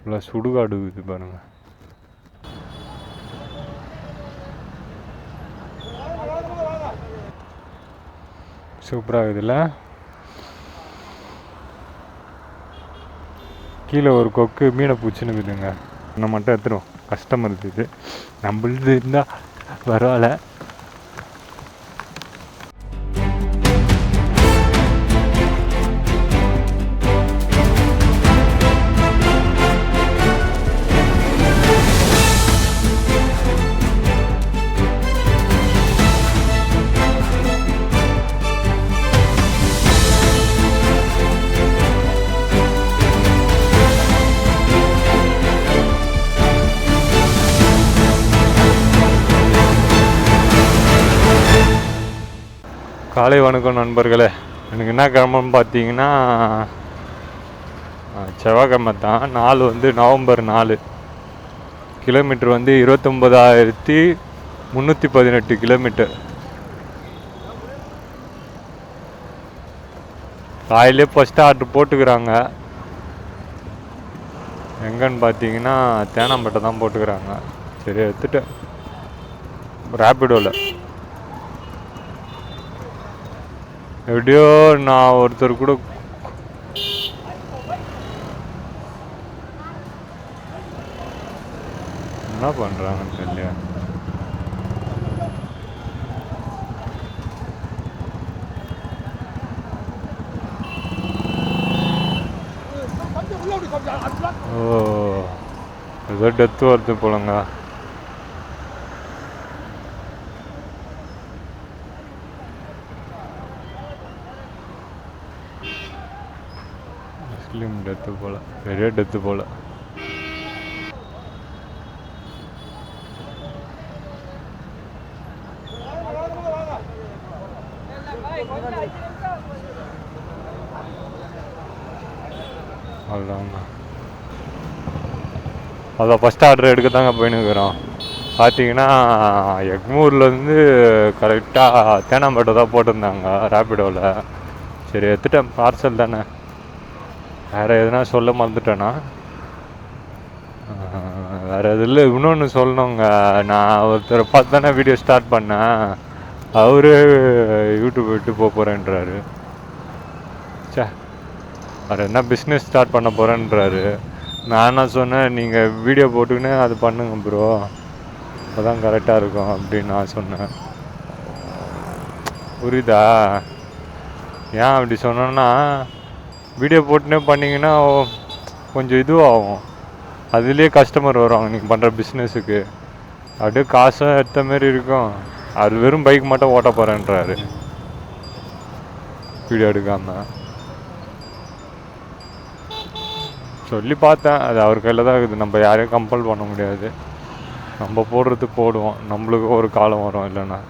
ஃபுல்லாக சுடுகாடு இது பாருங்கள். சூப்பராக இருக்குதுல்ல. கீழே ஒரு கொக்கு மீனை பூச்சின்னு இருக்குதுங்க. நம்ம மட்டும் எடுத்துருவோம். கஷ்டமாக இருக்குது. நம்மளது இருந்தால் பரவாயில்ல. காலை வணக்கம் நண்பர்களே. எனக்கு என்ன கிழமைன்னு பார்த்தீங்கன்னா செவ்வாய்க்கிழமை தான். நாள் வந்து நவம்பர் 4. கிலோமீட்டர் வந்து 29,318 கிலோமீட்டர். காலையிலே ஃபஸ்ட்டு ஆர்டர் போட்டுக்கிறாங்க. எங்கன்னு பார்த்தீங்கன்னா தேனாம்பேட்டை தான் போட்டுக்கிறாங்க. சரி எடுத்துட்டேன். ரேபிடோவில் எப்படியோ நான் ஒருத்தர் கூட என்ன பண்ணுறாங்கன்னு தெரியல. ஓ ஏதோ டெத்து வருது போலங்க. முஸ்லீம் டெத்து போல, பெரிய டெத்து போல. அவ்வளோதாங்க. அதான் ஃபஸ்ட் ஆர்டர் எடுக்க தாங்க போயின்னுக்கிறோம். பார்த்தீங்கன்னா எக்மூர்லேருந்து கரெக்டாக தேனாம்பேட்டை தான் போட்டிருந்தாங்க ரேபிடோவில். சரி எடுத்துட்டேன். பார்சல் தானே. வேறு எதுனா சொல்ல மறந்துட்டேன்னா வேறு எது இல்லை. இன்னொன்று சொல்லணுங்க. நான் ஒருத்தரை பார்த்து தானே வீடியோ ஸ்டார்ட் பண்ணேன். அவரு யூடியூப் விட்டு போகிறேன்றாரு. சே, வேறு என்ன பிஸ்னஸ் ஸ்டார்ட் பண்ண போகிறேன்றாரு. நான் என்ன சொன்னேன், நீங்கள் வீடியோ போட்டுக்கின்னு அது பண்ணுங்க ப்ரோ, அப்போதான் கரெக்டாக இருக்கும் அப்படின்னு நான் சொன்னேன். புரியுதா? ஏன் அப்படி சொன்னோன்னா, வீடியோ போட்டுனே பண்ணிங்கன்னா கொஞ்சம் இதுவாகும். அதுலேயே கஸ்டமர் வருவாங்க நீங்கள் பண்ணுற பிஸ்னஸுக்கு. அப்படியே காசும் எடுத்த மாரி இருக்கும். அது வெறும் பைக் மட்டும் ஓட்ட போகிறேன்றாரு வீடியோ எடுக்காமல். சொல்லி பார்த்தேன். அது அவர் கையில் தான் இருக்குது. நம்ம யாரையும் கம்பல் பண்ண முடியாது. நம்ம போடுறது போடுவோம். நம்மளுக்கு ஒரு காலம் வரும். இல்லைன்னா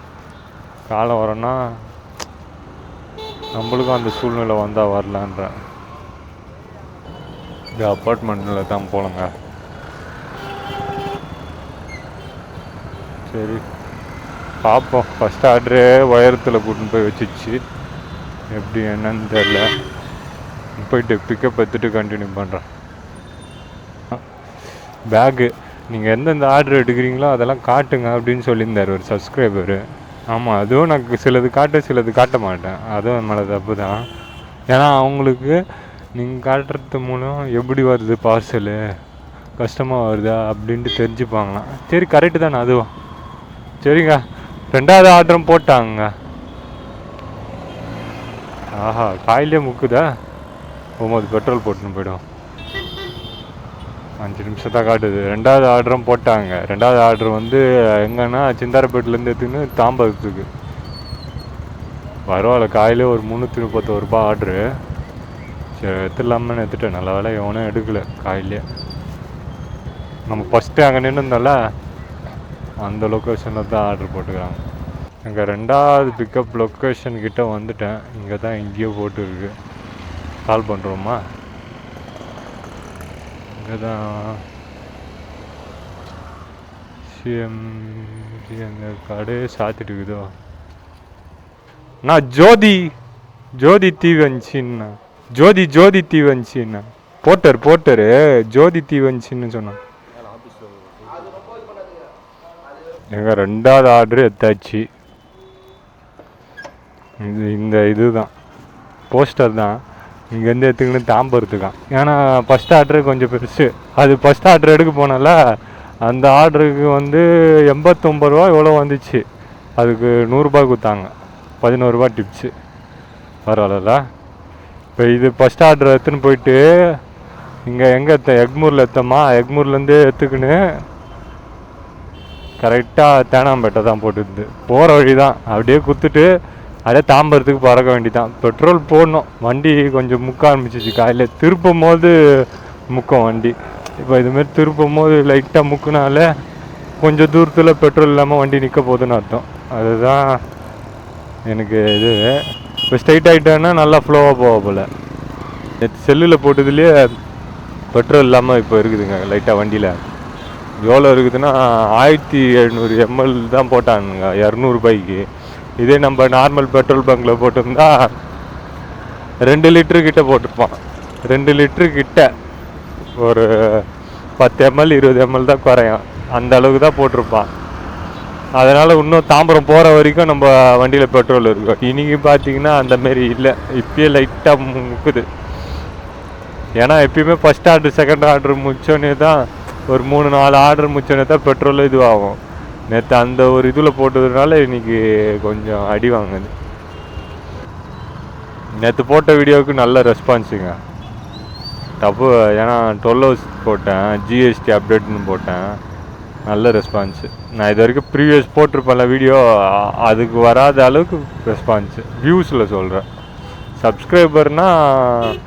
காலம் வரோன்னா நம்மளுக்கும் அந்த சூழ்நிலை வந்தால் வரலான்றேன். இந்த அப்பார்ட்மெண்ட்டில் தான் போலங்க. சரி பார்ப்போம். ஃபஸ்ட் ஆர்டரே உயரத்தில் கூட்டின்னு போய் வச்சிச்சு. எப்படி என்னன்னு தெரில. போயிட்டு பிக்கப் எடுத்துகிட்டு கண்டினியூ பண்ணுறேன். பேக்கு நீங்கள் எந்தெந்த ஆர்டர் எடுக்கிறீங்களோ அதெல்லாம் காட்டுங்க அப்படின்னு சொல்லியிருந்தார் ஒரு சப்ஸ்கிரைபரு. ஆமாம், அதுவும் நான் சிலது காட்ட சிலது காட்ட மாட்டேன். அதுவும் மேலே தப்பு தான். ஏன்னா அவங்களுக்கு நீங்கள் காட்டுறது மூலம் எப்படி வருது பார்சலு, கஷ்டமாக வருதா அப்படின்ட்டு தெரிஞ்சுப்பாங்களாம். சரி கரெக்டு தானே அதுவும். சரிங்க, 2வது ஆர்டரும் போட்டாங்க. ஆஹா, காயிலே முக்குதா. 9 பெட்ரோல் போட்டுன்னு போய்டும். 5 நிமிஷம் தான் காட்டுது. 2வது ஆர்டரும் போட்டாங்க. 2வது ஆர்டர் வந்து எங்கன்னா சிந்தாரப்பேட்டிலேருந்து எடுத்துன்னு தாம்பரத்துக்கு. பரவாயில்ல, காயிலே ஒரு 331 ரூபா ஆர்டரு. சரி எடுத்துடலாமன்னு எடுத்துட்டேன். நல்ல வேலை எவனும் எடுக்கலை காயிலே. நம்ம ஃபஸ்ட்டு அங்கே நின்றுந்தோம்ல, அந்த லொக்கேஷனில் தான் ஆர்டர் போட்டுக்கிறாங்க. அங்கே 2வது பிக்கப் லொக்கேஷன் கிட்டே வந்துட்டேன். இங்கே தான் எங்கேயோ போட்டுருக்கு. கால் பண்ணுறோமா? இங்கே தான் சிஎம்ஜி அந்த கடையே சாத்திட்டு இருக்குதோ. நான் ஜோதி தீ வந்துச்சின்னா, ஜோதி தீ வந்துச்சின்னா போட்டரு ஜோதி தீவன்சின்னு சொன்னான். எங்கள் 2வது ஆர்டரு எடுத்தாச்சு. இந்த இதுதான் போஸ்டர் தான் இங்கேருந்து எடுத்துக்கின்னு தாம்பரத்துக்கான். ஏன்னா ஃபஸ்ட் ஆர்டரு கொஞ்சம் பெருசு. அது ஃபஸ்ட் ஆர்டர் எடுக்க போனால அந்த ஆர்டருக்கு வந்து 89 ரூபா எவ்வளோ வந்துச்சு. அதுக்கு 100 ரூபாய் கொடுத்தாங்க, 11 ரூபா டிப்ஸு. பரவாயில்ல. இப்போ இது ஃபஸ்ட் ஆர்டர் எடுத்துன்னு போயிட்டு இங்கே எங்கே எக்மூரில் எடுத்தோமா, எக்மூர்லேருந்து எடுத்துக்கின்னு கரெக்டாக தேனாம்பேட்டை தான் போட்டுருந்து போகிற வழி தான். அப்படியே கொடுத்துட்டு அப்படியே தாம்பரத்துக்கு பறக்க வேண்டிதான். பெட்ரோல் போடணும், வண்டி கொஞ்சம் முக்க ஆரம்பிச்சிச்சு. காலையில் திருப்பும் போது முக்கம் வண்டி. இப்போ இதுமாரி திருப்பும் போது லைட்டாக முக்குனால கொஞ்சம் தூரத்தில் பெட்ரோல் இல்லாமல் வண்டி நிற்க போகுதுன்னு அர்த்தம். அதுதான் எனக்கு இது. இப்போ ஸ்ட்ரைட் ஆகிட்டேன்னா நல்லா ஃப்ளோவாக போக போல். செல்லில் போட்டதுலேயே பெட்ரோல் இல்லாமல் இப்போ இருக்குதுங்க லைட்டாக வண்டியில். எவ்வளோ இருக்குதுன்னா 1700 ml தான் போட்டானுங்க 200 ரூபாய்க்கு. இதே நம்ம நார்மல் பெட்ரோல் பங்கில் போட்டிருந்தா 2 லிட்டரு கிட்ட போட்டிருப்பான். 2 லிட்டரு கிட்ட ஒரு 10 ml 20 ml தான் குறையும், அந்த அளவுக்கு தான் போட்டிருப்பான். அதனால் இன்னும் தாம்பரம் போகிற வரைக்கும் நம்ம வண்டியில் பெட்ரோல் இருக்கும். இன்றைக்கி பார்த்தீங்கன்னா அந்தமாரி இல்லை, இப்பயே லைட்டாக முக்குது. ஏன்னா எப்பயுமே ஃபஸ்ட் ஆர்டர் செகண்ட் ஆர்டர் முடிச்சோன்னே தான், ஒரு 3-4 ஆர்டர் முடிச்சோன்னே தான் பெட்ரோல் இதுவாகும். நேற்று அந்த ஒரு இதில் போட்டதுனால இன்றைக்கி கொஞ்சம் அடி வாங்குது. நேற்று போட்ட வீடியோவுக்கு நல்ல ரெஸ்பான்ஸுங்க, டப்பு. ஏன்னா 12 hours போட்டேன், ஜிஎஸ்டி அப்டேட்னு போட்டேன், நல்ல ரெஸ்பான்ஸு. நான் இது வரைக்கும் ப்ரீவியஸ் போட்டிருப்பேன்ல வீடியோ, அதுக்கு வராத அளவுக்கு ரெஸ்பான்ஸு. வியூஸில் சொல்கிறேன். சப்ஸ்கிரைபர்னால்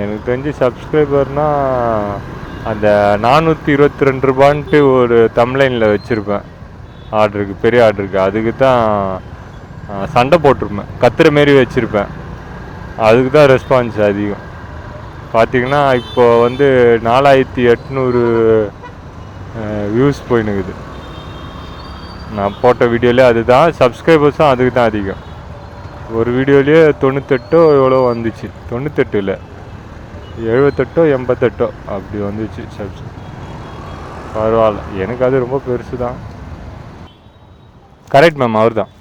எனக்கு தெரிஞ்சு சப்ஸ்கிரைபர்னால் அந்த 422 ரூபான்ட்டு ஒரு தம்ப்லைனில் வச்சுருப்பேன் ஆர்டருக்கு, பெரிய ஆர்டருக்கு. அதுக்கு தான் சண்டை போட்டிருப்பேன், கத்துற மாரி வச்சுருப்பேன். அதுக்கு தான் ரெஸ்பான்ஸ் அதிகம். பார்த்திங்கன்னா இப்போ வந்து 4800 வியூஸ் போயின்னுக்குது நான் போட்ட வீடியோலே. அதுதான் சப்ஸ்கிரைபர்ஸும் அதுக்கு தான் அதிகம். ஒரு வீடியோலேயே 98 எவ்வளோ வந்துச்சு, 98 இல்லை 78 88 அப்படி வந்துச்சு பரவாயில்ல. எனக்கு அது ரொம்ப பெருசு தான். கரெக்ட் மேம், அவர் தான்.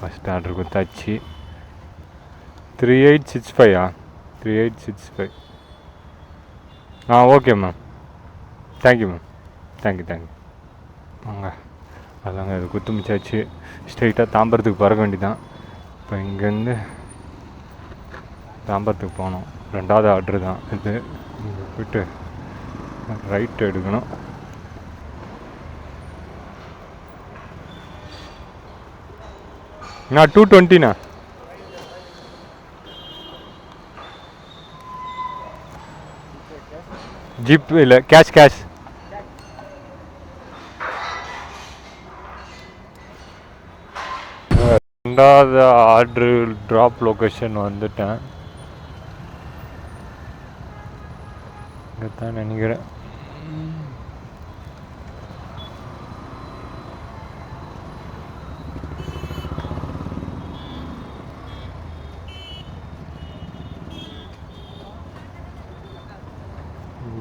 ஃபஸ்ட் ஆர்டர் கொடுத்தாச்சு. 3865 3865. Okay ma'am, thank you ma'am, thank you. வாங்க அதாங்க, இது குத்து மிச்சாச்சு. ஸ்ட்ரைட்டாக தாம்பரத்துக்கு பறக்க வேண்டிதான். இப்போ இங்கேருந்து தாம்பரத்துக்கு போகணும். 2வது ஆர்டரு தான் இது. இங்கே போய்ட்டு ரைட் எடுக்கணும். நான் 220ண்ணா. ஜிப் இல்லை, கேஷ். 2வது ஆர்டரு ட்ராப் லொக்கேஷன் வந்துட்டேன். இங்கே தான் நினைக்கிறேன்.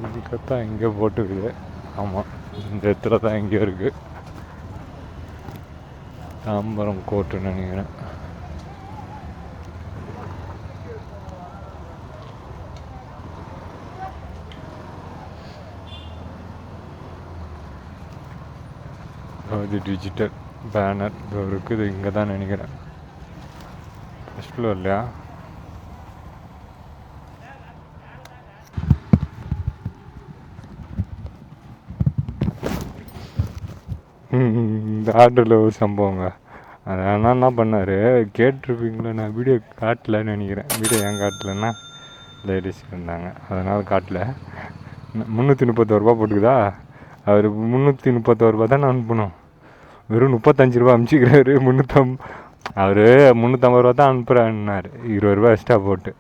இதுக்கத்தான் இங்கே போட்டுக்குது. ஆமாம், இந்த இடத்துல தான் எங்கேயோ இருக்குது. தாம்பரம் கோர்ட்டுன்னு நினைக்கிறேன். அது டிஜிட்டல் பேனர் இருக்குது, இங்கே தான் நினைக்கிறேன். ஃபஸ்ட் ஃப்ளோர் இல்லையா? இந்த ஆர்டரில் ஒரு சம்பவங்க. அதனால் என்ன பண்ணார், கேட்டிருப்பீங்களா, நான் வீடியோ காட்டலன்னு நினைக்கிறேன். வீடியோ ஏன் காட்டலன்னா லேடிஸ் இருந்தாங்க, அதனால் காட்டல. 331 ரூபா போட்டுக்குதா. அவர் 331 ரூபா தான் நான் அனுப்பணும், வெறும் 35 ரூபா அனுப்பிச்சிக்கிறாரு. அவர் 350 ரூபா தான் அனுப்புகிறான்னார், 20 ரூபா எக்ஸ்ட்ரா போட்டு.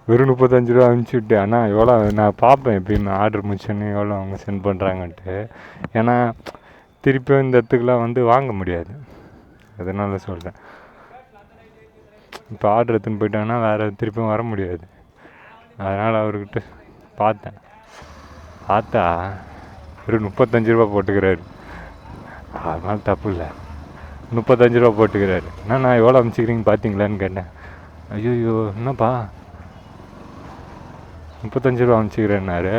வெறும் 35 ரூபா அனுப்பிச்சி ஆனால் எவ்வளோ நான் பார்ப்பேன் எப்பயுமே ஆர்டர் முடிச்சோன்னே எவ்வளோ அவங்க சென்ட் பண்ணுறாங்கன்ட்டு. ஏன்னா திருப்பியும் இந்த இடத்துக்குலாம் வந்து வாங்க முடியாது. அதனால் சொல்கிறேன். இப்போ ஆர்டர் எடுத்துன்னு போயிட்டாங்கன்னா வேறு திருப்பியும் வர முடியாது. அதனால் அவர்கிட்ட பார்த்தா ஒரு 35 ரூபா போட்டுக்கிறாரு. அதனால் தப்பு இல்லை, 35 ரூபா போட்டுக்கிறாரு. நான் எவ்வளோ அனுப்பிச்சிக்கிறீங்க பார்த்தீங்களான்னு கேட்டேன். ஐயோ என்னப்பா 35 ரூபா அனுப்பிச்சிக்கிறேன்னாரு.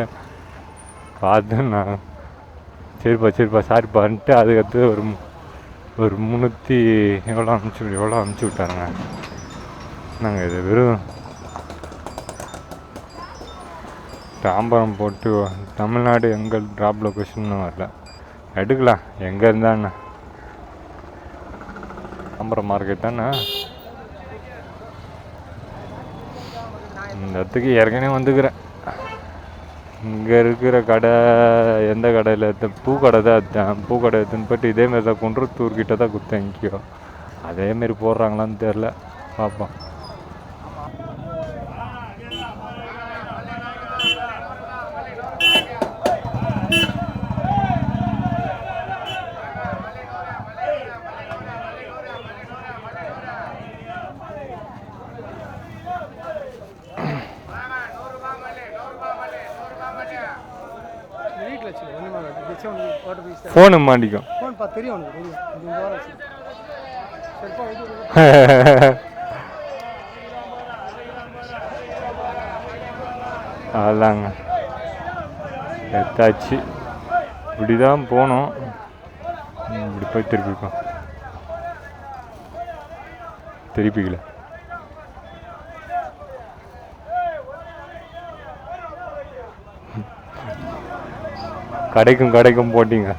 பார்த்து நான் சரிப்பா சாரிப்பான்ட்டு அதுக்கடுத்து ஒரு 300 எவ்வளோ அனுப்பிச்சி விட்டாங்க. நாங்கள் இது வெறும் தாம்பரம் போட்டு தமிழ்நாடு எங்கள் ட்ராப் லொக்கேஷன் வரல. எடுக்கலாம் எங்கே இருந்தாண்ணா, தாம்பரம் மார்க்கெட் தானே. இந்த இடத்துக்கு ஏற்கனவே வந்துக்கிறேன். இங்கே இருக்கிற கடை எந்த கடையில் பூக்கடை தான் எடுத்தேன். பூக்கடை எடுத்துன்னு போய்ட்டு இதேமாரி தான் குன்றத்தூர்கிட்ட தான் கொடுத்தேன். எங்கேயோ அதேமாரி போடுறாங்களான்னு தெரில, பார்ப்போம். ஃபோனு மாட்டிக்கும். அதாங்க எடுத்தாச்சு. இப்படி தான் போனோம். இப்படி போய் திருப்பிக்கல. கடைக்கும் போட்டிங்க.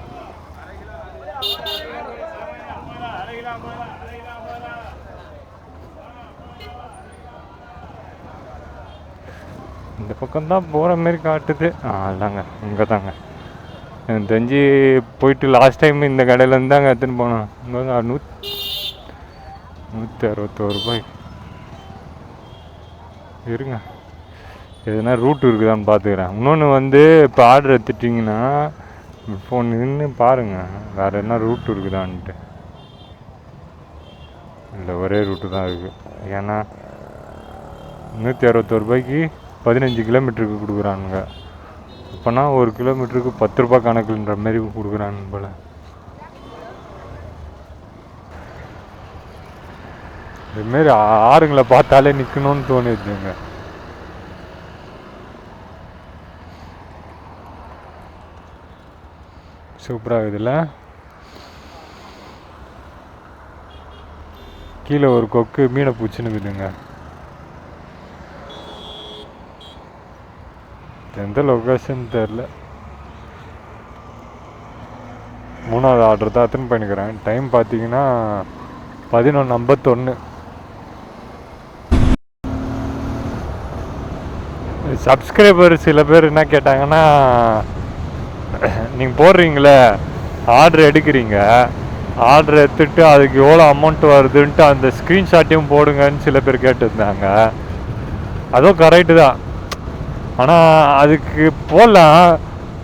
இந்த பக்கம்தான் போகிற மாரி காட்டுது. இல்லைங்க இங்கே தாங்க. எனக்கு தெரிஞ்சு போயிட்டு லாஸ்ட் டைம் இந்த கடையிலேருந்து தாங்க எடுத்துன்னு போனோம். இங்கே 161 ரூபாய். இருங்க, எதுனா ரூட் இருக்குதான்னு பார்த்துக்கிறேன். இன்னொன்று வந்து இப்போ ஆர்டர் எடுத்துட்டிங்கன்னா ஃபோன் நின்று பாருங்கள் வேறு என்ன ரூட் இருக்குதான்ட்டு. இல்லை, ஒரே ரூட்டு தான் இருக்குது. ஏன்னா 161 ரூபாய்க்கு 15 கிலோமீட்டருக்கு கொடுக்குறானுங்க. அப்போனா ஒரு கிலோமீட்டருக்கு 10 ரூபா கணக்குன்ற மாரி கொடுக்குறானு போல். இதுமாரி ஆறுங்களை பார்த்தாலே நிற்கணும்னு தோணுதுங்க. சூப்பராக இருக்குதுல்ல. கீழே ஒரு கொக்கு மீனை பூச்சின்னு இருக்குதுங்க. எந்த லொக்கேஷன் தெரில. 3வது ஆர்டர் தான் அத்தனை பண்ணிக்கிறேன். டைம் பார்த்தீங்கன்னா 11:51. சப்ஸ்கிரைபர் சில பேர் என்ன கேட்டாங்கன்னா, நீங்கள் போடுறீங்களே ஆர்டர் எடுக்கிறீங்க, ஆர்டர் எடுத்துகிட்டு அதுக்கு எவ்வளோ அமௌண்ட் வருதுன்ட்டு அந்த ஸ்க்ரீன்ஷாட்டையும் போடுங்கன்னு சில பேர் கேட்டுருந்தாங்க. அதுவும் கரெக்டு தான். ஆனால் அதுக்கு போடலாம்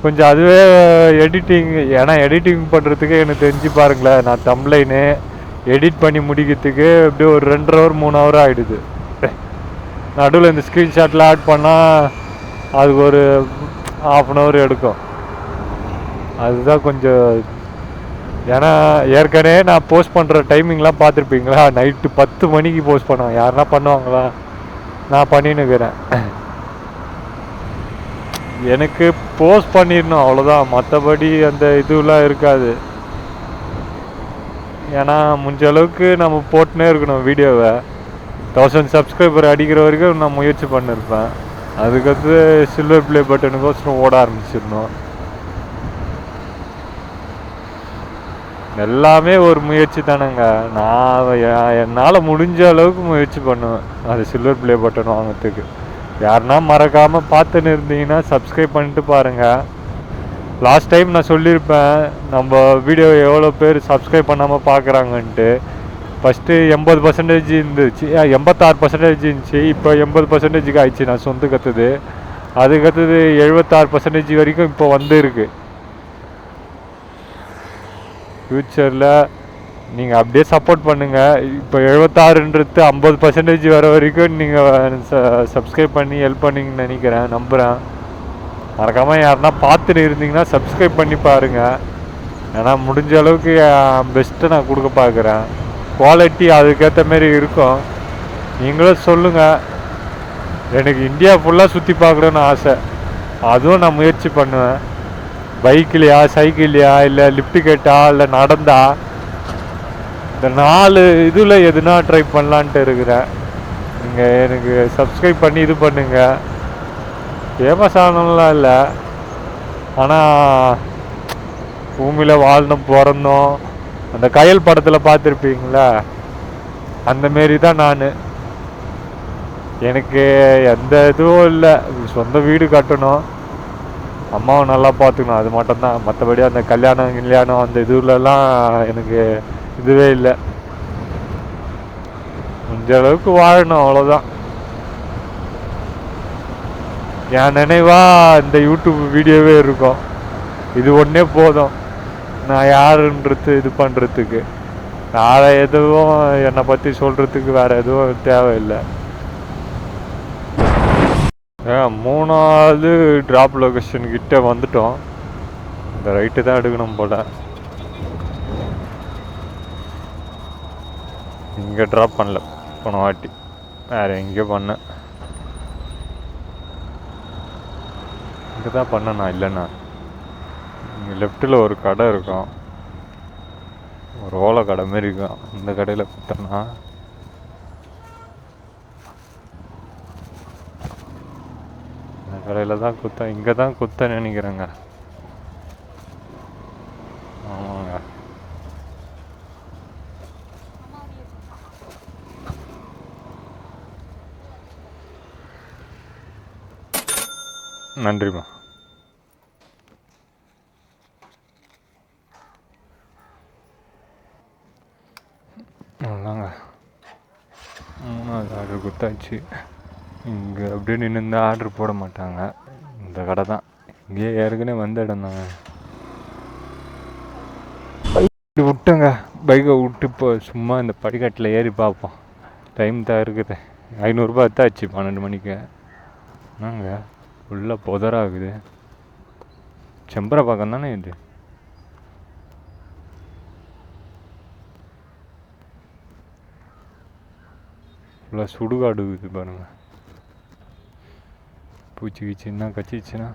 கொஞ்சம், அதுவே எடிட்டிங். ஏன்னா எடிட்டிங் பண்ணுறதுக்கு எனக்கு தெரிஞ்சு பாருங்களேன், நான் தம்ப்லைனு எடிட் பண்ணி முடிக்கிறதுக்கு எப்படியும் ஒரு 2 ஹவர் 3 ஹவர் ஆகிடுது. நடுவில் இந்த ஸ்க்ரீன்ஷாட்டில் ஆட் பண்ணால் அதுக்கு ஒரு 1/2 ஹவர் எடுக்கும். அதுதான் கொஞ்சம். ஏன்னா ஏற்கனவே நான் போஸ்ட் பண்ணுற டைமிங்லாம் பார்த்துருப்பீங்களா, நைட்டு 10 மணிக்கு போஸ்ட் பண்ணுவேன். யாருன்னா பண்ணுவாங்களா? நான் பண்ணின்னுக்கிறேன். எனக்கு போஸ்ட் பண்ணிடணும் அவ்வளோதான், மற்றபடி அந்த இதுவெலாம் இருக்காது. ஏன்னா முடிஞ்ச அளவுக்கு நம்ம போட்டுனே இருக்கணும் வீடியோவை. 1000 சப்ஸ்கிரைபர் அடிக்கிற வரைக்கும் நான் முயற்சி பண்ணியிருப்பேன். அதுக்கடுத்து சில்வர் ப்ளே பட்டனுக்கோசரம் ஓட ஆரம்பிச்சிடணும். எல்லாமே ஒரு முயற்சி தானேங்க. நான் என்னால் முடிஞ்ச அளவுக்கு முயற்சி பண்ணுவேன் அது சில்வர் ப்ளே பட்டன் வாங்கிறதுக்கு. யாருன்னா மறக்காமல் பார்த்துன்னு இருந்தீங்கன்னா சப்ஸ்கிரைப் பண்ணிட்டு பாருங்கள். லாஸ்ட் டைம் நான் சொல்லியிருப்பேன் நம்ம வீடியோ எவ்வளோ பேர் சப்ஸ்கிரைப் பண்ணாமல் பார்க்குறாங்கன்ட்டு. ஃபஸ்ட்டு 80% இருந்துச்சு, 86% இருந்துச்சு. இப்போ 80%க்கு ஆயிடுச்சு நான் சொந்த கற்றுது. அதுக்கடுத்தது 76% வரைக்கும் இப்போ வந்துருக்கு. ஃப்யூச்சரில் நீங்கள் அப்படியே சப்போர்ட் பண்ணுங்கள். இப்போ 76ன்றது 50% வர வரைக்கும் நீங்கள் சப்ஸ்கிரைப் பண்ணி ஹெல்ப் பண்ணிங்கன்னு நினைக்கிறேன், நம்புகிறேன். மறக்காமல் யாருன்னா பார்த்துட்டு இருந்தீங்கன்னா சப்ஸ்கிரைப் பண்ணி பாருங்கள். ஏன்னா முடிஞ்ச அளவுக்கு பெஸ்ட்டு நான் கொடுக்க பார்க்குறேன். குவாலிட்டி அதுக்கேற்ற மாரி இருக்கும். நீங்களும் சொல்லுங்கள். எனக்கு இந்தியா ஃபுல்லாக சுற்றி பார்க்கணுன்னு ஆசை. அதுவும் நான் முயற்சி பண்ணுவேன். பைக்லையா, சைக்கிள்லையா, இல்லை லிஃப்ட் கேட்டா, இல்லை நடந்தா, இந்த 4 இதில் எதுனா ட்ரை பண்ணலான்ட்டு இருக்கிறேன். நீங்கள் எனக்கு சப்ஸ்கிரைப் பண்ணி இது பண்ணுங்கள். ஃபேமஸ் ஆனலாம் இல்லை, ஆனால் பூமியில் வாழணும் பிறந்தோம். அந்த கயல் படத்தில் பார்த்துருப்பீங்களா, அந்தமாரி தான் நான். எனக்கு எந்த இதுவும் இல்லை. சொந்த வீடு கட்டணும், அம்மாவை நல்லா பார்த்துக்கணும், அது மட்டும்தான். மற்றபடி அந்த கல்யாணம் அந்த இதுலலாம் எனக்கு இதுவே இல்லை. முடிஞ்ச அளவுக்கு வாழணும், அவ்வளோதான். என் நினைவாக இந்த யூடியூப் வீடியோவே இருக்கும். இது ஒன்றே போதும் நான் யாருன்றது இது பண்ணுறதுக்கு. வேறு எதுவும் என்னை பற்றி சொல்கிறதுக்கு வேறு எதுவும் தேவையில்லை. 3வது ட்ராப் லொக்கேஷன் கிட்ட வந்துட்டோம். இந்த ரைட்டு தான் எடுக்கணும் போல். இங்கே ட்ராப் பண்ணல போன வாட்டி, வேறு எங்கேயோ பண்ணேன். இங்கே தான் பண்ணேண்ணா. இல்லைண்ணா, இங்கே லெஃப்டில் ஒரு கடை இருக்கும், ஒரு ஓலை கடை மாரி இருக்கும். இந்த கடையில் குத்தனா இந்த கடையில் தான் குத்த. இங்கே தான் குத்த நினைக்கிறேங்க. ஆமாங்க. நன்றிம்மா. அதாங்க 3வது ஆர்டர் கொடுத்தாச்சு. இங்கே அப்படியே நின்று ஆர்டர் போட மாட்டாங்க. இந்த கடை தான். இங்கேயே ஏற்கனவே வந்த இடம் தாங்க. விட்டுங்க, பைக்கை விட்டு இப்போ சும்மா இந்த படிக்கட்டில் ஏறி பார்ப்போம். டைம் தான் இருக்குது. 500 ரூபா எடுத்தாச்சு 12 மணிக்கு. என்னங்க ஃபுல்லாக புதராகுது. செம்பரை பக்கம் தானே இது. ஃபுல்லாக சுடுகாடு இது பாருங்கள். பூச்சி கீச்சின்னா கச்சிச்சுன்னா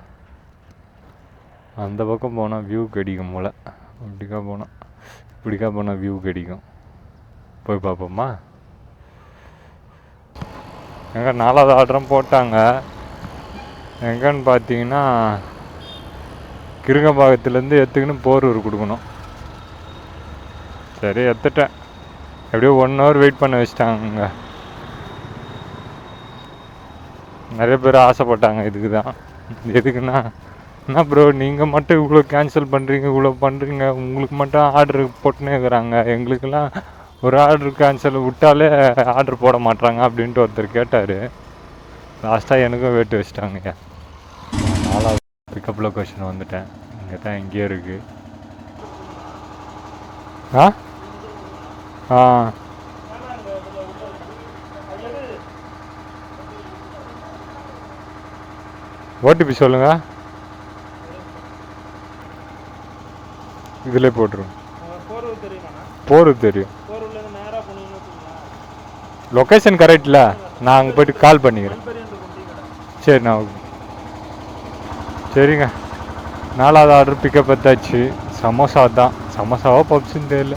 அந்த பக்கம் போனால் வியூ கிடைக்கும் போல். இப்படிக்கா போனால் வியூ கிடைக்கும். போய் பார்ப்போம்மா. எங்கே 4வது ஆர்டரும் போட்டாங்க. எங்கன்னு பார்த்தீங்கன்னா கிருங்கம்பாக்கத்துலேருந்து எடுத்துக்கின்னு போரூர் கொடுக்கணும். சரி எடுத்துட்டேன். எப்படியோ 1 hour வெயிட் பண்ண வச்சிட்டாங்க. நிறைய பேர் ஆசைப்பட்டாங்க இதுக்கு தான். எதுக்குன்னா, என்ன ப்ரோ நீங்கள் மட்டும் இவ்வளோ கேன்சல் பண்ணுறீங்க, இவ்வளோ பண்ணுறீங்க, உங்களுக்கு மட்டும் ஆர்டரு போட்டுனே இருக்கிறாங்க, எங்களுக்கெல்லாம் ஒரு ஆர்டர் கேன்சல் விட்டாலே ஆர்டர் போட மாட்டாங்க அப்படின்ட்டு ஒருத்தர் கேட்டார். லாஸ்ட்டாக எனக்கும் வெயிட் வச்சிட்டாங்க. 4வது பிக்கப் லொக்கேஷன் வந்துட்டேன். இங்கே தான் எங்கேயோ இருக்குது. ஆ ஓடிபி சொல்லுங்கள். இதில் போட்டுருவோம். போரூர் தெரியும். லொக்கேஷன் கரெக்டில் நான் அங்கே போய்ட்டு கால் பண்ணிக்கிறேன். சரிண்ணா, ஓகே. சரிங்க, 4வது ஆர்டர் பிக்கப் எடுத்தாச்சு. சமோசா தான். சமோசாவோ பப்ஸுன்னு தெரியல.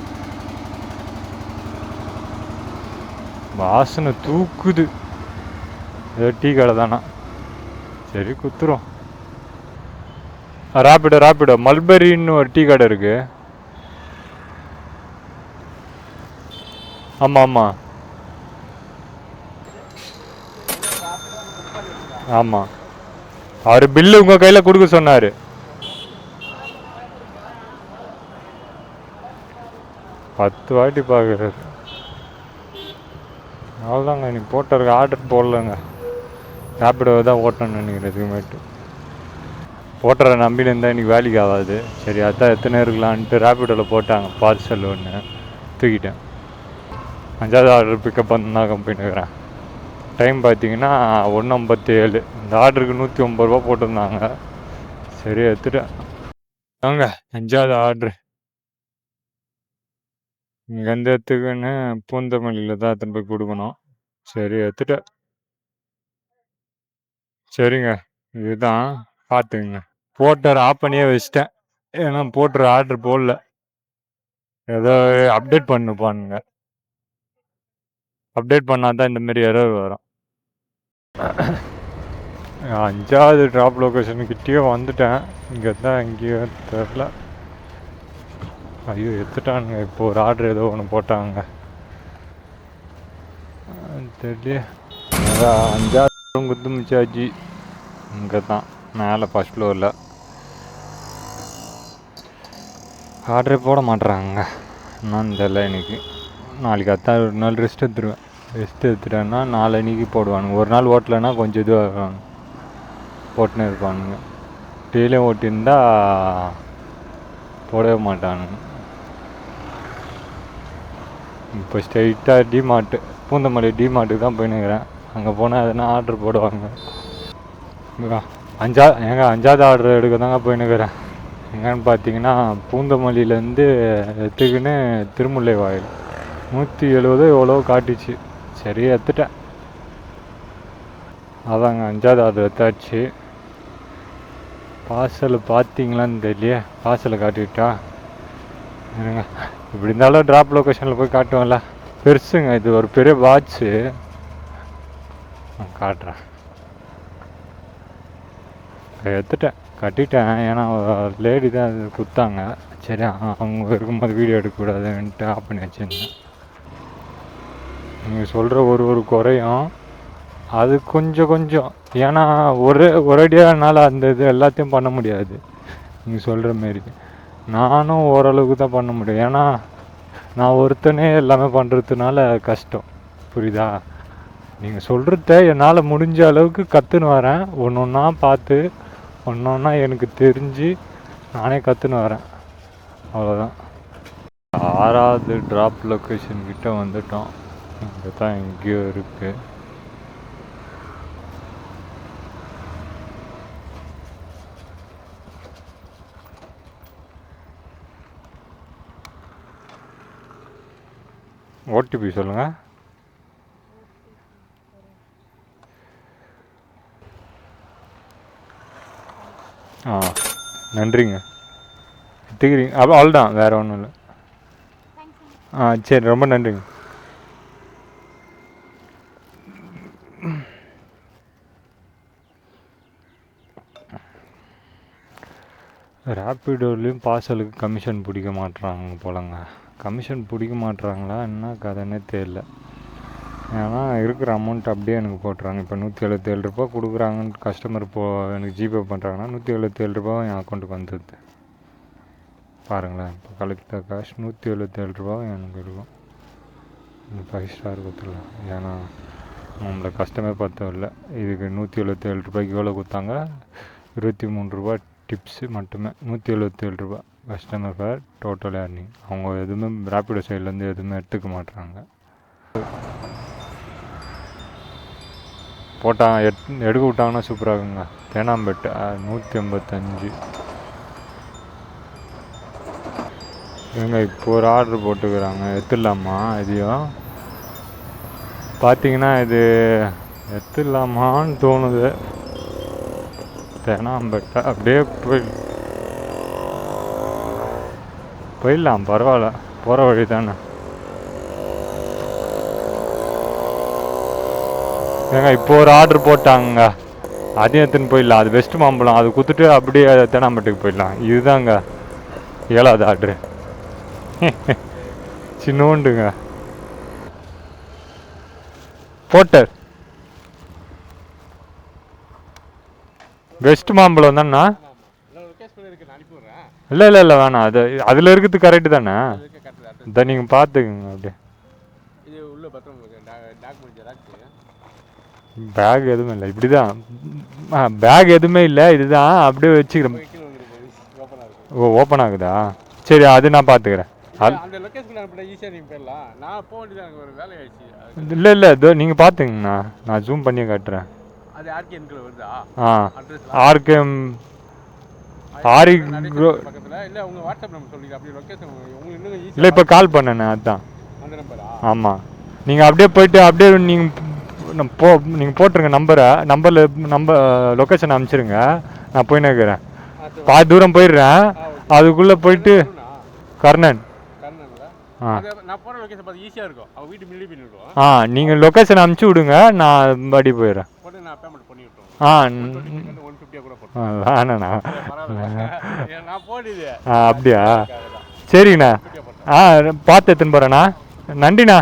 வாசனை தூக்குது. ஏதோ டீ கடை தானா. சரி குத்துரும். ராப்பிடோ மல்பெரின்னு ஒரு டீ கடை இருக்கு. ஆமாம் ஆமாம். அவர் பில்லு உங்கள் கையில் கொடுக்க சொன்னார். பத்து வாட்டி பார்க்குறாரு. அவ்வளோதாங்க, இன்னைக்கு போட்டிருக்க ஆர்டர் போடலங்க. ராப்பிடோ தான் ஓட்டணும்னு நினைக்கிறேன். இதுக்கு மேட்டு ஓட்டுற நம்பின்னு இருந்தால் இன்றைக்கி வேலைக்கு ஆகாது. சரி அதான் எத்தனை இருக்கலான்ட்டு ரேபிடோவில் போட்டாங்க பார்சல் ஒன்று தூக்கிட்டேன். 5வது ஆர்டர் பிக்கப் பண்ணால் போயிட்டுருக்கிறேன். டைம் பார்த்தீங்கன்னா 1:57. இந்த ஆர்டருக்கு 150 ரூபா போட்டிருந்தாங்க. சரி எடுத்துட்டேன். வாங்க 5வது ஆர்டரு இங்கேருந்து எடுத்துக்குன்னு பூந்தமல்லியில் தான் எடுத்துன்னு போய் கொடுக்கணும். சரி எடுத்துட்டேன். சரிங்க, இதுதான் பார்த்துக்குங்க. போட்டர் ஆஃப் பண்ணியே வச்சிட்டேன். ஏன்னா போட்டுற ஆர்டர் போடல, ஏதோ அப்டேட் பண்ணுப்பானுங்க. அப்டேட் பண்ணால் தான் இந்தமாரி எரர் வரும். 5வது ட்ராப் லொக்கேஷனுக்கிட்டேயே வந்துட்டேன். இங்கே தான் எங்கேயோ தெரில. ஐயோ எடுத்துட்டானுங்க. இப்போ ஒரு ஆர்டர் ஏதோ ஒன்று போட்டாங்க தெரியல. 5வது குத்து மிச்சாச்சு. இங்கே தான் மேலே ஃபஸ்ட் ஃப்ளோரில். ஆர்டரே போட மாட்டுறாங்க. என்னன்னு தெரில எனக்கு. நாளைக்கு அத்தான் ஒரு நாள் ரெஸ்ட் எடுத்துருவேன். ரெஸ்ட் எடுத்துட்டேன்னா நாளைக்கு போடுவானுங்க. ஒரு நாள் ஓட்டலைன்னா கொஞ்சம் இதுவாக போட்டுன்னு இருப்பானுங்க. டெய்லியும் ஓட்டியிருந்தா போடவே மாட்டானுங்க. இப்போ ஸ்ட்ரைட்டாக டிமார்ட்டு, பூந்தமல்லி டிமார்ட்டுக்கு தான் போயின்னுக்கிறேன். அங்கே போனால் எதனா ஆர்டர் போடுவாங்க. ஏங்க 5வது ஆர்டர் எடுக்க தாங்க போயின்னுக்கிறேன். எங்கன்னு பார்த்தீங்கன்னா பூந்தமல்லியிலேருந்து எடுத்துக்கின்னு திருமுல்லை வாயில் 170 எவ்வளோ காட்டிச்சு. சரி எடுத்துட்டேன். அதாங்க 5வது ஆர்டர் எடுத்தாச்சு. பார்சல் பார்த்தீங்களான்னு தெரியலையே. பார்சலை காட்டிவிட்டா என்னங்க. இப்படி இருந்தாலும் ட்ராப் லொக்கேஷனில் போய் காட்டுவோம்ல. பெருசுங்க, இது ஒரு பெரிய வாட்ச்சு. காட்டுறேன். எடுத்துட்டேன், கட்டிட்டேன். ஏன்னா லேடி தான் அது கொடுத்தாங்க. சரி அவங்க இருக்கும்போது வீடியோ எடுக்கக்கூடாதுன்ட்டு ஆஃப் பண்ணி வச்சுருந்தேன். நீங்கள் சொல்கிற ஒரு குறையும் அது கொஞ்சம். ஏன்னா ஒரேடியாக என்னால் அந்த இது எல்லாத்தையும் பண்ண முடியாது. நீங்கள் சொல்கிற மாரி நானும் ஓரளவுக்கு தான் பண்ண முடியும். ஏன்னா நான் ஒருத்தனே எல்லாமே பண்ணுறதுனால கஷ்டம். புரியுதா? நீங்கள் சொல்கிறத என்னால் முடிஞ்ச அளவுக்கு கற்றுன்னு வரேன். ஒன்று ஒன்றா பார்த்து ஒன்றா எனக்கு தெரிஞ்சு நானே கற்றுன்னு வரேன். அவ்வளோதான். 6வது ட்ராப் லொக்கேஷன் கிட்ட வந்துட்டோம். இங்கே தான் எங்கேயோ இருக்குது. ஓடிபி சொல்லுங்கள். நன்றிங்க. எடுத்துக்கிறீங்க அவ்வளோதான், வேறு ஒன்றும் இல்லை. சரி, ரொம்ப நன்றிங்க. ரேப்பிடோலையும் பார்சலுக்கு கமிஷன் பிடிக்க மாட்டுறாங்க போலங்க. கமிஷன் பிடிக்க மாட்டுறாங்களா என்ன கதைன்னே தெரியல. ஏன்னா இருக்கிற அமௌண்ட் அப்படியே எனக்கு போட்டுறாங்க. இப்போ 177 ரூபா கொடுக்குறாங்கன்னு கஸ்டமர் எனக்கு ஜிபே பண்ணுறாங்கன்னா 177 ரூபா என் அக்கௌண்ட்டுக்கு வந்துடுது. பாருங்களேன், இப்போ கலெக்ட் காசு 177 ரூபா எனக்கு இருக்கும். 5 ஸ்டார் கொடுத்துடலாம். ஏன்னா நம்மளை கஷ்டமே பார்த்ததில்ல. இதுக்கு 177 ரூபாய்க்கு எவ்வளோ கொடுத்தாங்க? 23 ரூபா டிப்ஸு மட்டுமே. 177 ரூபா கஸ்டமர் பேர் டோட்டல் ஏர்னிங். அவங்க எதுவுமே ரேப்பிடோ சைட்லேருந்து எதுவுமே எடுத்துக்க மாட்டுறாங்க. எடுக்க விட்டாங்கன்னா சூப்பராக இருக்குங்க. தேனாம்பேட்டை 185. இவங்க இப்போ ஒரு ஆர்டர் போட்டுக்கிறாங்க. எடுத்துடலாமா? இதையும் பார்த்தீங்கன்னா இது எடுத்துடலாமான்னு தோணுது. தேனாம்பேட்டை அப்படியே போயிடலாம், பரவாயில்ல, போகிற வழி தானே. ஏங்க இப்போ ஒரு ஆர்டர் போட்டாங்க, அதையும் எடுத்துன்னு போயிடலாம். அது வெஸ்ட் மாம்பழம், அது கொடுத்துட்டு அப்படியே தேனாம்பேட்டைக்கு போயிடலாம். இதுதாங்க 7வது ஆர்டரு. சின்னோண்டுங்க போட்டர். வெஸ்ட் மாம்பழம் தானே? இல்லை வேணாம். அதில் இருக்கிறது கரெக்டு தானே? இதை நீங்கள் பார்த்துக்குங்க. அப்படியே பேக் எதுவும் இல்லை, இப்படி தான் பேக் எதுவுமே இல்லை, இதுதான் அப்படியே வச்சுக்கிறேன். ஓ, ஓப்பன் ஆகுதா? சரி, அது நான் பார்த்துக்கிறேன். இல்லை இல்லை, இதோ நீங்கள் பார்த்துங்கண்ணா, நான் ஜூம் பண்ணி காட்டுறேன். ஆ, ஆர்கேஎம் ஆரி இல்லை, இப்போ கால் பண்ணேண்ணே, அதுதான். ஆமாம், நீங்கள் அப்படியே போயிட்டு அப்படியே நீங்கள் போட்டுருங்க நம்பர் லொக்கேஷன் அனுப்பிச்சிருங்க. நான் போய் நிற்கிறேன், பாதி தூரம் போயிடுறேன். அதுக்குள்ளே போயிட்டு கர்ணன். நீங்கள் லொக்கேஷன் அனுப்பிச்சி விடுங்க, நான் படி போயிடுறேன். வேணாண்ணா. அப்படியா? சரிங்கண்ணா. பார்த்து எடுத்துன்னு போகிறேண்ணா. நன்றிண்ணா.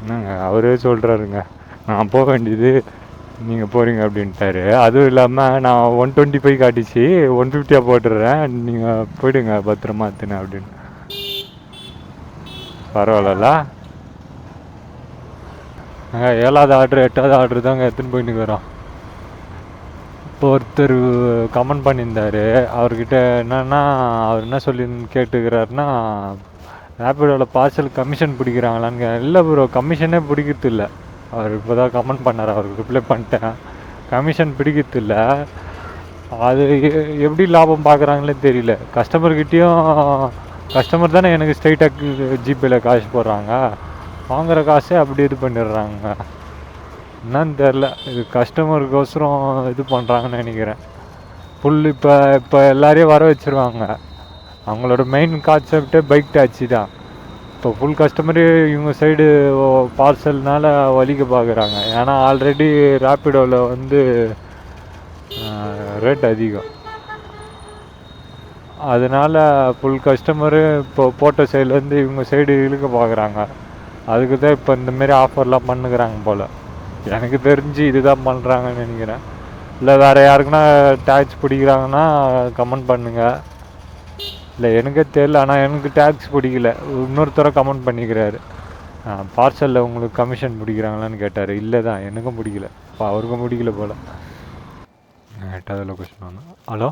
என்னங்க அவரே சொல்கிறாருங்க, நான் போக வேண்டியது நீங்கள் போகிறீங்க அப்படின்ட்டாரு. அதுவும் இல்லாமல் நான் 125 காட்டிச்சு, 150 போட்டுடுறேன், நீங்கள் போயிடுங்க பத்திரமா எத்துனேன் அப்படின்னு. பரவாயில்ல. 7வது ஆர்டர் 8வது ஆர்டர் தாங்க எடுத்துன்னு போயிட்டு வரோம். இப்போ ஒருத்தர் கமெண்ட் பண்ணியிருந்தார், அவர்கிட்ட என்னன்னா அவர் என்ன சொல்லி கேட்டுக்கிறாருன்னா, ரேப்பிடோவில் பார்சல் கமிஷன் பிடிக்கிறாங்களான்னு. இல்லை ப்ரோ, கமிஷனே பிடிக்கிறது இல்லை. அவர் இப்போ தான் கமெண்ட் பண்ணார், அவருக்கு ரிப்ளை பண்ணிட்டேன். கமிஷன் பிடிக்கிறது இல்லை. அது எப்படி லாபம் பார்க்குறாங்களே தெரியல. கஸ்டமர் தானே எனக்கு ஸ்ட்ரைட்டாக ஜிபேயில் காசு போடுறாங்க, வாங்குகிற காசே அப்படி இது பண்ணிடுறாங்க. என்னன்னு தெரில, இது கஸ்டமருக்கோசரம் இது பண்ணுறாங்கன்னு நினைக்கிறேன். இப்போ எல்லாரையும் வர வச்சுருவாங்க. அவங்களோட மெயின் கான்செப்டே பைக் டாக்ஸி தான். இப்போ ஃபுல் கஸ்டமரு இவங்க சைடு பார்சல்னால வலிக்க பார்க்குறாங்க. ஏன்னா ஆல்ரெடி ரேப்பிடோவில் வந்து ரேட் அதிகம். அதனால் ஃபுல் கஸ்டமரு இப்போ போட்ட சைட்லேருந்து இவங்க சைடு இழுக்க பார்க்குறாங்க. அதுக்கு தான் இப்போ இந்தமாரி ஆஃபர்லாம் பண்ணுக்கிறாங்க போல். எனக்கு தெரிஞ்சு இதுதான் பண்ணுறாங்கன்னு நினைக்கிறேன். இல்லை வேறு யாருக்குன்னா டேக்ஸ் பிடிக்கிறாங்கன்னா கமெண்ட் பண்ணுங்கள். இல்லை எனக்கே தெரியல, ஆனால் எனக்கு டேக்ஸ் பிடிக்கல. இன்னொருத்தர கமெண்ட் பண்ணிக்கிறாரு, பார்சலில் உங்களுக்கு கமிஷன் பிடிக்கிறாங்களான்னு கேட்டார். இல்லை தான், எனக்கும் பிடிக்கல, இப்போ அவருக்கும் பிடிக்கல போல். 8வது லொக்கேஷன் வாங்க. ஹலோ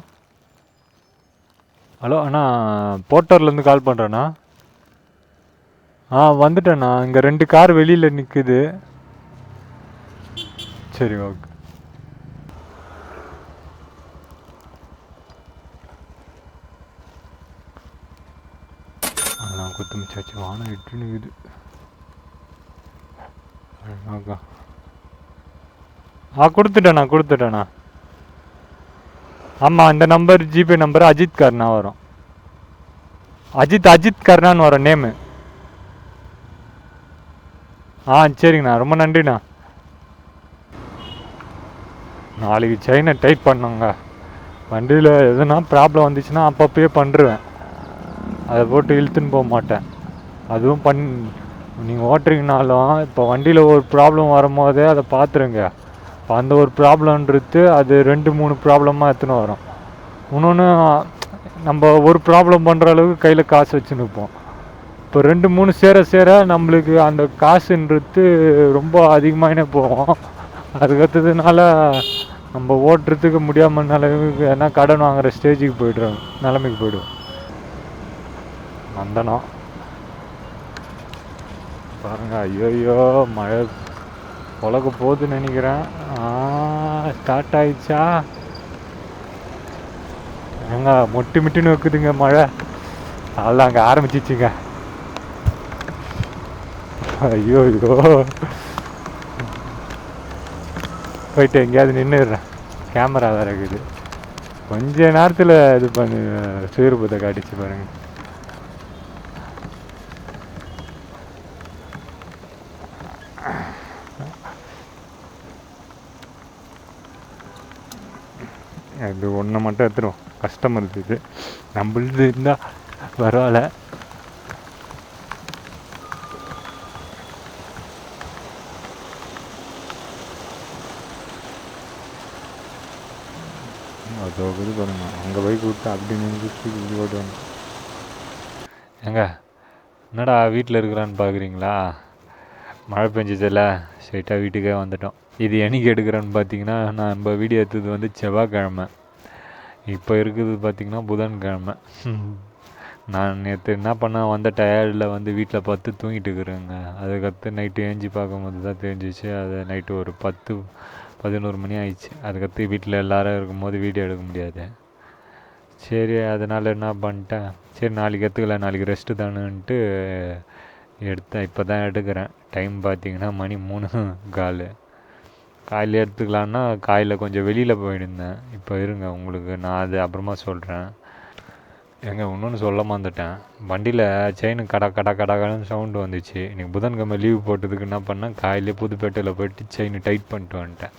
ஹலோ அண்ணா, போர்ட்டர்லேருந்து கால் பண்ணுறேண்ணா. வந்துட்டேண்ணா. இங்கே 2 கார் வெளியில் நிற்குது. சரி, ஓகே. அதெல்லாம் குத்துமிச்சாச்சு, வானம் இட்டு நிற்குது. கொடுத்துட்டேண்ணா. ஆமாம், இந்த நம்பர் ஜிபே நம்பர் அஜித் கர்ணா வரும். அஜித் கர்ணான்னு வரும் நேமு. சரிங்கண்ணா, ரொம்ப நன்றிண்ணா. நாளைக்கு செயினை டைட் பண்ணுங்க. வண்டியில் எதுனா ப்ராப்ளம் வந்துச்சுன்னா அப்பப்பயே பண்ணுருவேன், அதை போட்டு இழுத்துன்னு போக மாட்டேன். அதுவும் நீங்கள் ஓட்டுறீங்கனாலும் இப்போ வண்டியில் ஒரு ப்ராப்ளம் வரும்போதே அதை பார்த்துருங்க. இப்போ அந்த ஒரு ப்ராப்ளம்ன்றது அது 2-3 ப்ராப்ளமாக எடுத்துன்னு வரும். இன்னொன்று, நம்ம ஒரு ப்ராப்ளம் பண்ணுற அளவுக்கு கையில் காசு வச்சு நிற்போம். இப்போ 2-3 சேர நம்மளுக்கு அந்த காசுன்றது ரொம்ப அதிகமாகினே போகும். அதுக்கடுத்ததுனால நம்ம ஓட்டுறதுக்கு முடியாமல் நிலைமைக்கு ஏன்னா கடன் வாங்குகிற ஸ்டேஜுக்கு போய்டுறோம், நிலைமைக்கு போய்டுவோம். வந்தனம் பாருங்க. ஐயோ, மழை உலக போகுதுன்னு நினைக்கிறேன். ஸ்டார்ட் ஆயிடுச்சா? ஏங்க முட்டின்னு வைக்குதுங்க மழை. அதெல்லாம் அங்கே ஆரம்பிச்சிச்சுங்க. ஐயோ, போயிட்டு எங்கேயாவது நின்றுடுறேன். கேமரா வேறு இருக்குது. கொஞ்ச நேரத்தில் இது பண்ணி சுயரூபத்தை காட்டிச்சு பாருங்க. இது ஒன்றை மட்டும் எடுத்துருவோம். கஸ்டமர் இது நம்மளுது இருந்தால் பரவாயில்ல. அதோ இது பாருங்க, அங்கே போய் கூப்பிட்டு அப்படி நின்று இப்படி ஓடுவாங்க. ஏங்க என்னடா வீட்டில் இருக்கிறான்னு பார்க்குறீங்களா? மழை பெஞ்சதில்ல, ஸ்ட்ரைட்டாக வீட்டுக்கே வந்துட்டோம். இது என்னைக்கு எடுக்கிறேன்னு பார்த்தீங்கன்னா, நான் நம்ம வீடியோ எடுத்தது வந்து செவ்வாய்க்கிழமை. இப்போ இருக்குது பார்த்தீங்கன்னா புதன்கிழமை. நான் நேற்று என்ன பண்ணேன், வந்த டயர்டில் வந்து வீட்டில் பார்த்து தூங்கிட்டு இருக்கிறேங்க. அதுக்கடுத்து நைட்டு ஏஞ்சி பார்க்கும்போது தான் தெரிஞ்சிச்சு. அது நைட்டு ஒரு 10-11 மணி ஆயிடுச்சு. அதுக்கடுத்து வீட்டில் எல்லோரும் இருக்கும்போது வீடியோ எடுக்க முடியாது. சரி, அதனால் என்ன பண்ணிட்டேன், சரி நாளைக்கு எடுத்துக்கலாம், நாளைக்கு ரெஸ்ட்டு தானுன்ட்டு எடுத்தேன். இப்போ தான் எடுக்கிறேன். டைம் பார்த்தீங்கன்னா மணி 3:15. காலையில் எடுத்துக்கலான்னா காலையில் கொஞ்சம் வெளியில் போயிருந்தேன். இப்போ இருங்க, உங்களுக்கு நான் அது அப்புறமா சொல்கிறேன். இன்னொன்று சொல்ல மறந்துட்டேன். வண்டியில் செயின் கடான்னு சவுண்டு வந்துச்சு. இன்றைக்கி புதன்கிழமை லீவு போட்டதுக்கு என்ன பண்ணேன், காலையிலே புதுப்பேட்டையில் போய்ட்டு செயின் டைட் பண்ணிட்டு வந்துட்டேன்.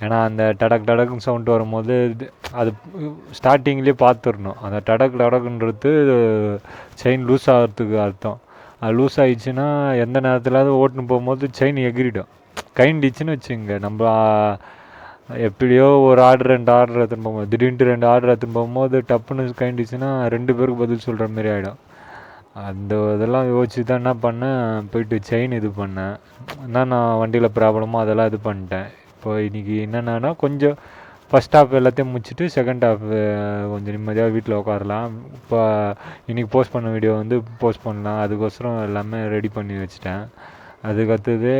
ஏன்னா அந்த டடக்குன்னு சவுண்டு வரும்போது அது ஸ்டார்டிங்லேயே பார்த்துடணும். அந்த டடக்குன்றது செயின் லூஸ் ஆகிறதுக்கு அர்த்தம். அது லூஸ் ஆகிடுச்சுன்னா எந்த நேரத்துலாவது ஓட்டுன்னு போகும்போது செயின் எகிரிடும். கைண்டிச்சுன்னு வச்சுங்க, நம்ம எப்படியோ ஒரு ஆர்டர் 2 ஆர்டர் எடுத்துன்னு போகும்போது, திடீர்னு 2 ஆர்டர் எடுத்துன்னு போகும்போது டப்புன்னு கைண்டிச்சுன்னா 2 பேருக்கு பதில் சொல்கிற மாதிரி ஆகிடும். அந்த இதெல்லாம் யோசிச்சு தான் என்ன பண்ணேன், போயிட்டு செயின் இது பண்ணேன். என்னென்ன வண்டியில் ப்ராப்ளமோ அதெல்லாம் இது பண்ணிட்டேன். இப்போ இன்றைக்கி என்னென்னா கொஞ்சம் ஃபஸ்ட் ஹாஃப் எல்லாத்தையும் முடிச்சுட்டு செகண்ட் ஹாஃப் கொஞ்சம் நிம்மதியாக வீட்டில் உட்காரலாம். இப்போ இன்றைக்கி போஸ்ட் பண்ண வீடியோ வந்து போஸ்ட் பண்ணலாம், அதுக்கோசரம் எல்லாமே ரெடி பண்ணி வச்சுட்டேன். அதுக்கடுத்தது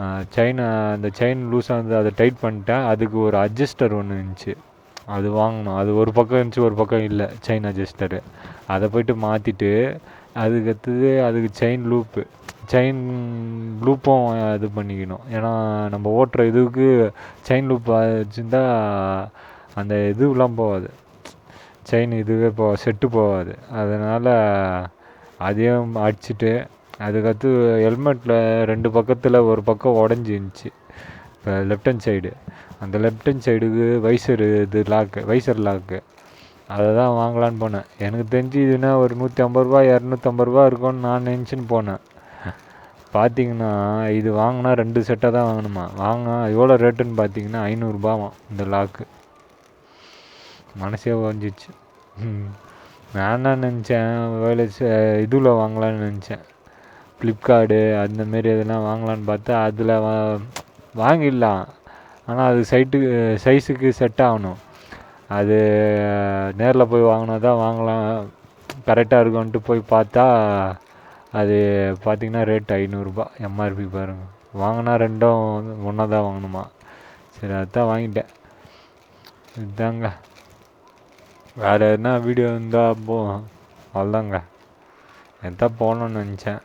அந்த செயின் லூஸாக இருந்து அதை டைட் பண்ணிட்டேன். அதுக்கு ஒரு அட்ஜஸ்டர் ஒன்று இருந்துச்சு, அது வாங்கணும். அது ஒரு பக்கம் இருந்துச்சு, ஒரு பக்கம் இல்லை செயின் அட்ஜஸ்டரு. அதை போய்ட்டு மாற்றிட்டு அதுக்கடுத்தது அதுக்கு செயின் லூப்பும் இது பண்ணிக்கணும். ஏன்னா நம்ம ஓட்டுற இதுக்கு செயின் லூப் வச்சுருந்தா அந்த இதுவெலாம் போகாது, செயின் இதுவே செட்டு போகாது. அதனால் அதையும் அடிச்சுட்டு அதுக்கடுத்து ஹெல்மெட்டில் 2 பக்கத்தில் ஒரு பக்கம் உடஞ்சிருந்துச்சி. இப்போ லெஃப்ட் ஹேண்ட் சைடு, அந்த லெஃப்ட் ஹேண்ட் சைடுக்கு வைசர் லாக்கு அதை தான் வாங்கலான்னு போனேன். எனக்கு தெரிஞ்சு இதுனா ஒரு 150 ரூபா 250 ரூபா இருக்கும்னு நான் நினச்சின்னு போனேன். பார்த்தீங்கன்னா இது வாங்கினா 2 செட்டாக தான் வாங்கணுமா. எவ்வளோ ரேட்டுன்னு பார்த்தீங்கன்னா 500 ரூபாவாம் இந்த லாக்கு. மனசே உடஞ்சிச்சு. நான் என்ன நினச்சேன், இதில் வாங்கலான்னு நினச்சேன், ஃப்ளிப்கார்டு அந்தமாரி இதெல்லாம் வாங்கலான்னு பார்த்தா அதில் வாங்கிடலாம். ஆனால் அது சைஸுக்கு செட் ஆகணும். அது நேரில் போய் வாங்கினா தான் வாங்கலாம், கரெக்டாக இருக்கும்ன்ட்டு போய் பார்த்தா அது பார்த்திங்கன்னா ரேட் 500 ரூபா எம்ஆர்பி பாருங்கள். வாங்கினா ரெண்டும் ஒன்றா தான் வாங்கணுமா. சரி அதுதான் வாங்கிட்டேன். இதுதாங்க, வேறு எதுனா வீடியோ இருந்தால் அவ்வளோதாங்க. எதான் போகணுன்னு நினச்சேன்,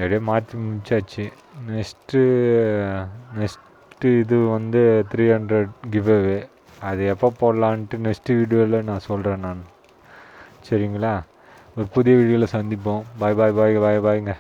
எப்படியே மாற்றி முடிச்சாச்சு. நெக்ஸ்ட்டு இது வந்து 300 கிவ்அவே. அது எப்போ போடலான்ட்டு நெக்ஸ்ட்டு வீடியோவில் நான் சொல்கிறேன் நான். சரிங்களா, ஒரு புதிய வீடியோவில் சந்திப்போம். பாய் பாய்ங்க.